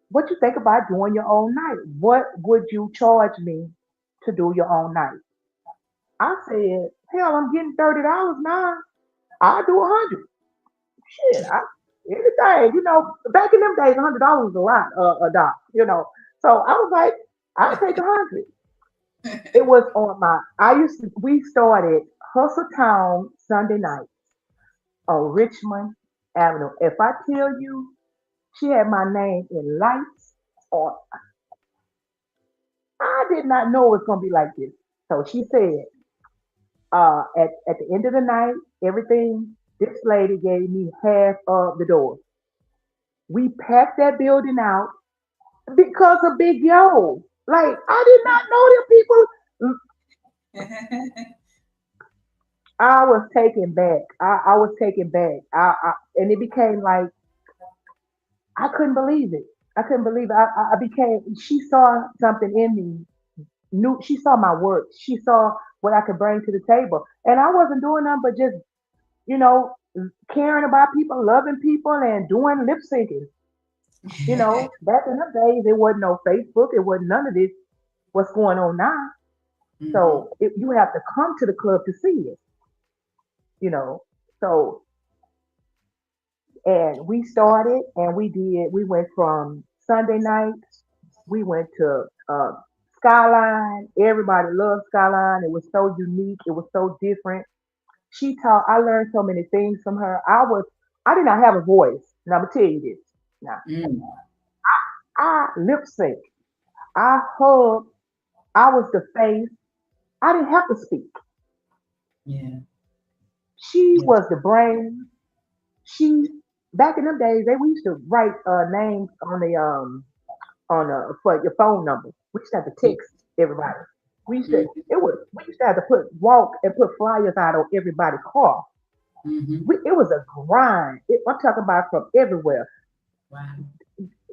Speaker 4: what you think about doing your own night? What would you charge me to do your own night? I said, hell, I'm getting $30 now. I'll do 100. Shit, anything, back in them days, $100 was a lot, a doc. So I was like, I'll take 100. It was on we started Hustle Town Sunday night on Richmond Avenue. If I tell you, she had my name in lights on, I did not know it was going to be like this. So she said, at the end of the night, everything, this lady gave me half of the door. We packed that building out because of Big Yo. Like, I did not know them people. I was taken back. I was taken back. And it became like, I couldn't believe it. I couldn't believe it. She saw something in me. She saw my work. She saw what I could bring to the table. And I wasn't doing nothing but just, you know, caring about people, loving people, and doing lip syncing. Back in the days, there wasn't no Facebook. It wasn't none of this. What's going on now?
Speaker 3: Mhm.
Speaker 4: So you have to come to the club to see it. You know. So and we started and we went from Sunday nights, we went to Skyline. Everybody loved Skyline. It was so unique. It was so different. I learned so many things from her. I did not have a voice. And I'm gonna tell you this. Now,
Speaker 3: Mm.
Speaker 4: I lip sync. I hugged. I was the face. I didn't have to speak.
Speaker 3: Yeah.
Speaker 4: She
Speaker 3: Yeah.
Speaker 4: was the brain. She Back in them days, we used to write names for your phone number. We used to have to text everybody. We used to have to walk and put flyers out on everybody's car.
Speaker 3: Mm-hmm.
Speaker 4: It was a grind. I'm talking about from everywhere.
Speaker 3: Wow.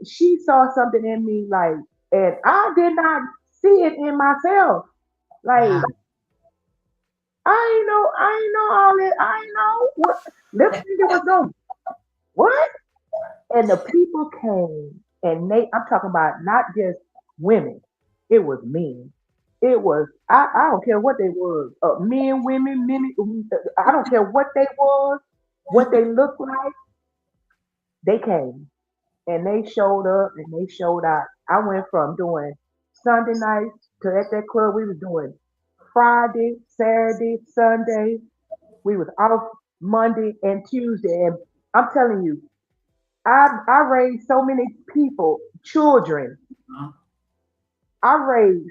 Speaker 4: She saw something in me, like, and I did not see it in myself.
Speaker 3: Wow.
Speaker 4: Like, I ain't know all that. I ain't know what lip syncing was going. What? And the people came, and I'm talking about not just women, it was men. It was, I don't care what they was, men, women, I don't care what they was, what they looked like, they came and they showed up and they showed out. I went from doing Sunday nights to at that club, we was doing Friday, Saturday, Sunday. We was off Monday and Tuesday. And I'm telling you, I raised so many people, children.
Speaker 3: Uh,
Speaker 4: I raised.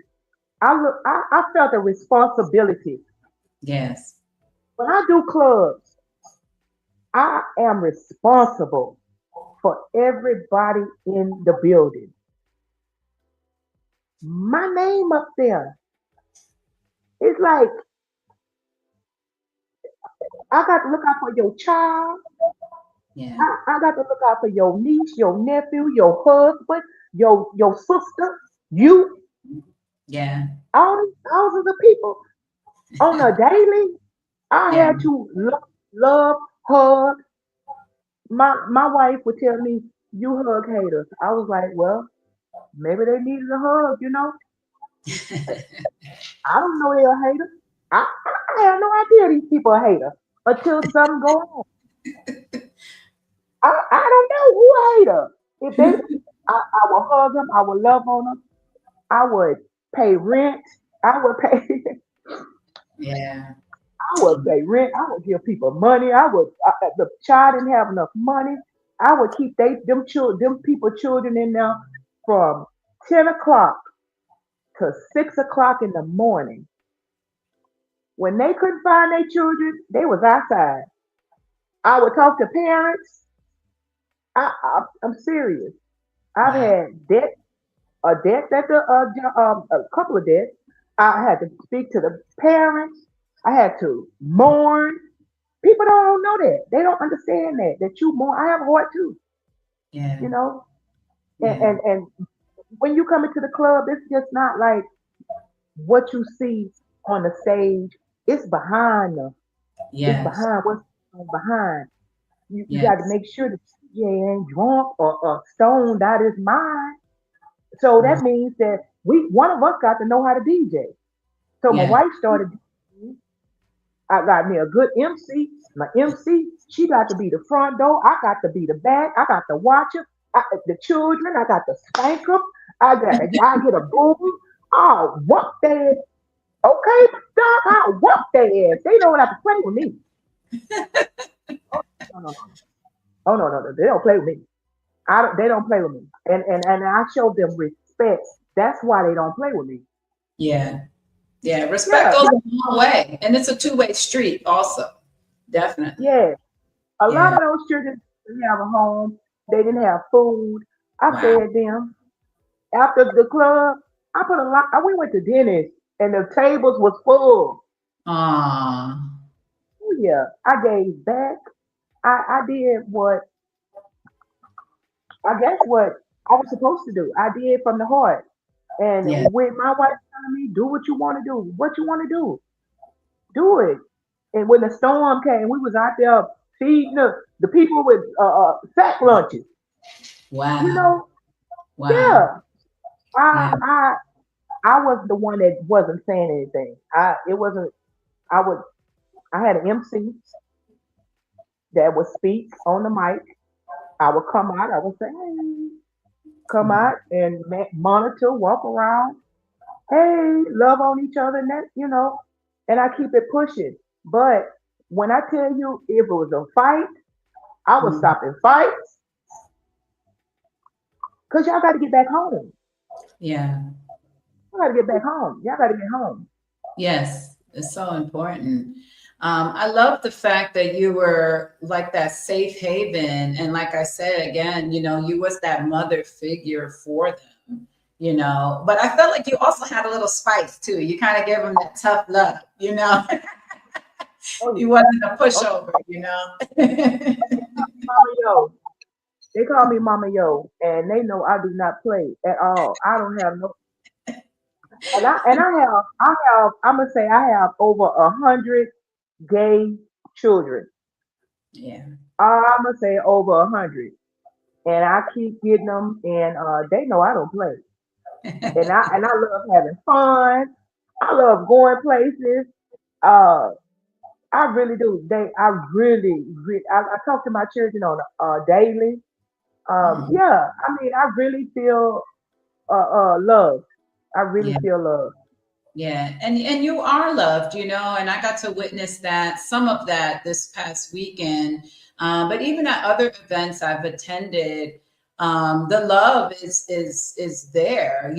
Speaker 4: I felt a responsibility.
Speaker 3: yes.
Speaker 4: When I do clubs, I am responsible for everybody in the building. My name up there. It's like I got to look out for your child.
Speaker 3: Yeah.
Speaker 4: I got to look out for your niece, your nephew, your husband, your sister, you,
Speaker 3: Yeah.
Speaker 4: all these thousands of people on a daily. I
Speaker 3: Yeah.
Speaker 4: had to love, hug. My wife would tell me, "You hug haters." I was like, "Well, maybe they needed a hug. I don't know they're a hater. I have no idea these people are haters until something go on. I don't know who a hater. If I would hug them. I would love on them. I would pay rent. I would pay.
Speaker 3: Yeah.
Speaker 4: I would pay rent. I would give people money. The child didn't have enough money. I would keep them people children in there from 10 o'clock to 6 o'clock in the morning. When they couldn't find their children, they was outside. I would talk to parents. I'm serious. I've
Speaker 3: Wow.
Speaker 4: had a death at a couple of deaths. I had to speak to the parents. I had to mourn. People don't know that. They don't understand that you mourn. I have a heart too,
Speaker 3: Yeah.
Speaker 4: you know. And,
Speaker 3: Yeah.
Speaker 4: and and when you come into the club, it's just not like what you see on the stage. It's behind the. It's
Speaker 3: Yes.
Speaker 4: behind what's behind. You got to
Speaker 3: Yes.
Speaker 4: make sure that DJ ain't drunk or stoned out his mind. So that means that one of us got to know how to DJ. So my
Speaker 3: Yeah.
Speaker 4: wife started. I got me a good MC. My MC, she got to be the front door. I got to be the back. I got to watch her. The children, I got to spank them. I get a boom. I'll whoop their ass. Okay, Doc, I'll whoop their ass. They don't have to play with me. Oh, no, no, no. Oh, no, no, no. They don't play with me. They don't play with me. And I show them respect. That's why they don't play with me.
Speaker 3: Yeah. Yeah. Respect
Speaker 4: Yeah,
Speaker 3: goes a long way. And it's a two-way street also. Definitely.
Speaker 4: yeah. A lot
Speaker 3: Yeah.
Speaker 4: of those children didn't have a home. They didn't have food. I
Speaker 3: Wow.
Speaker 4: fed them. After the club, I put a lot. We went to Dennis, and the tables was full.
Speaker 3: Ah.
Speaker 4: Oh, yeah, I gave back. I did what I guess what I was supposed to do. I did from the heart. And
Speaker 3: Yeah.
Speaker 4: with my wife telling me, do what you want to do. What you want to do it. And when the storm came, we was out there feeding the people with sack lunches. You
Speaker 3: Wow.
Speaker 4: know,
Speaker 3: Wow.
Speaker 4: yeah. I
Speaker 3: Yeah.
Speaker 4: I I was the one that wasn't saying anything. It wasn't. I would. I had an MC that would speak on the mic. I would come out. I would say, hey, come out and monitor, walk around. Hey, love on each other, and that and I keep it pushing. But when I tell you, if it was a fight, I was
Speaker 3: Mhm.
Speaker 4: stopping fights because y'all got to get back home.
Speaker 3: Yeah.
Speaker 4: Y'all got to get back home. Y'all got to get home.
Speaker 3: Yes, it's so important. I love the fact that you were like that safe haven. And like I said, again, you was that mother figure for them, but I felt like you also had a little spice too. You kind of gave them that tough love.
Speaker 4: Oh
Speaker 3: You
Speaker 4: yeah.
Speaker 3: wasn't a
Speaker 4: Oh,
Speaker 3: pushover.
Speaker 4: Mama Yo. They call me Mama Yo, and they know I do not play at all. I don't have no, I'm gonna say I have over 100 gay children.
Speaker 3: Yeah.
Speaker 4: I'm gonna say over 100, and I keep getting them, and they know I don't play, and I love having fun. I love going places. Uh, I really do. I talk to my children on daily.
Speaker 3: Mhm.
Speaker 4: Yeah, I mean, I really feel loved. I really
Speaker 3: Yeah.
Speaker 4: feel loved.
Speaker 3: Yeah, and you are loved, and I got to witness that some of that this past weekend. But even at other events I've attended, the love is there,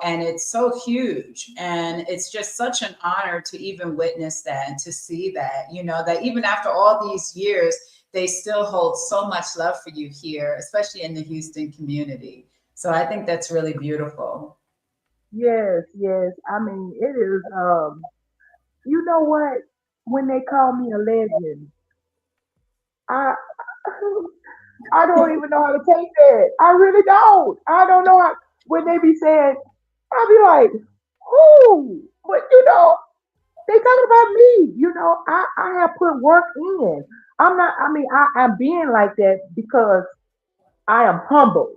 Speaker 3: and it's so huge, and it's just such an honor to even witness that and to see that, that even after all these years, they still hold so much love for you here, especially in the Houston community. So I think that's really beautiful.
Speaker 4: Yes, yes. I mean, it is. You know what? When they call me a legend, I I don't even know how to take that. I really don't. I don't know how. When they be saying, I'll be like, who? But they talking about me. I have put work in. I'm not. I mean, I'm being like that because I am humble.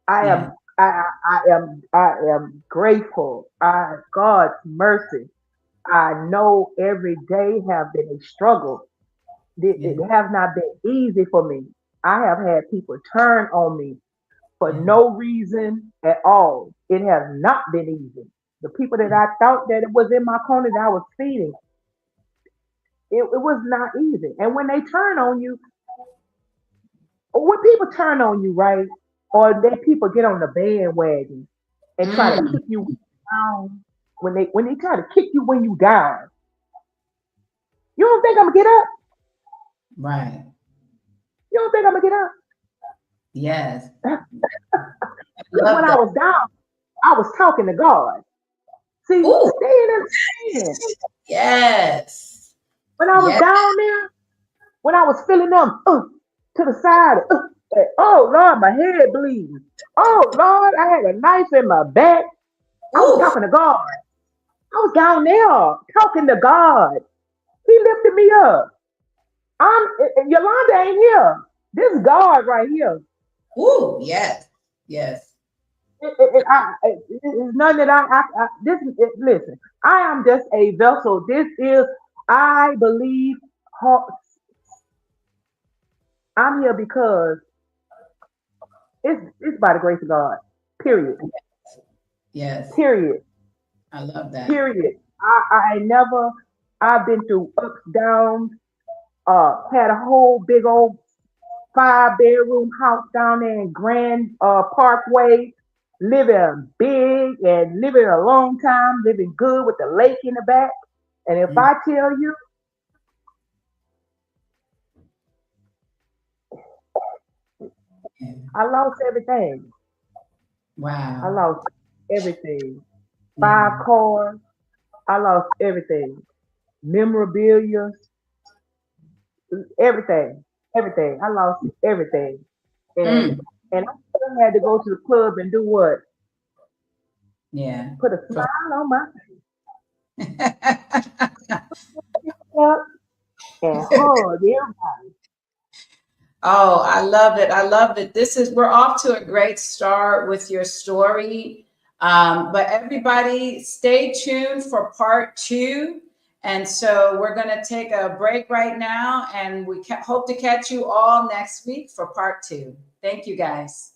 Speaker 4: I
Speaker 3: Yeah.
Speaker 4: am. I am grateful. God's mercy. I know every day have been a struggle. It
Speaker 3: Yeah.
Speaker 4: have not been easy for me. I have had people turn on me for
Speaker 3: Yeah.
Speaker 4: no reason at all. It has not been easy. The people that I thought that it was in my corner that I was feeding, it was not easy. And when they turn on you, or when people turn on you, right? Or they people get on the bandwagon and try to
Speaker 3: Mm,
Speaker 4: kick you down when they try to kick you when you down. You don't think I'm gonna get up?
Speaker 3: right.
Speaker 4: You don't think I'm gonna get up?
Speaker 3: Yes. I
Speaker 4: Because when
Speaker 3: love
Speaker 4: I
Speaker 3: that.
Speaker 4: was down, I was talking to God. See,
Speaker 3: Oh,
Speaker 4: they didn't understand.
Speaker 3: yes.
Speaker 4: When I was
Speaker 3: Yes.
Speaker 4: down there, when I was feeling them to the side, oh Lord, my head bleeding. Oh Lord, I had a knife in my back. I was
Speaker 3: Ooh,
Speaker 4: talking to God. I was down there talking to God. He lifted me up. Yolanda ain't here. This God right here.
Speaker 3: Ooh, yes, yes.
Speaker 4: It's none that listen, I am just a vessel. This is, I believe, I'm here because it's by the grace of God. Period.
Speaker 3: Yes,
Speaker 4: Period.
Speaker 3: I love that.
Speaker 4: Period. I never, I've been through ups, downs, had a whole big old 5-bedroom house down there in Grand Parkway, living big and living a long time, living good with the lake in the back. And if
Speaker 3: Mm,
Speaker 4: I tell you,
Speaker 3: yeah.
Speaker 4: I lost everything. I
Speaker 3: Wow.
Speaker 4: lost everything.
Speaker 3: Yeah.
Speaker 4: 5 cars. I lost everything. Memorabilia, everything, everything. I lost everything. And
Speaker 3: Mm,
Speaker 4: and I still had to go to the club and do what?
Speaker 3: yeah.
Speaker 4: Put a smile on my face and hug everybody.
Speaker 3: Oh, I love it. I love it. We're off to a great start with your story. But everybody stay tuned for part 2. And so we're going to take a break right now, and we hope to catch you all next week for part 2. Thank you, guys.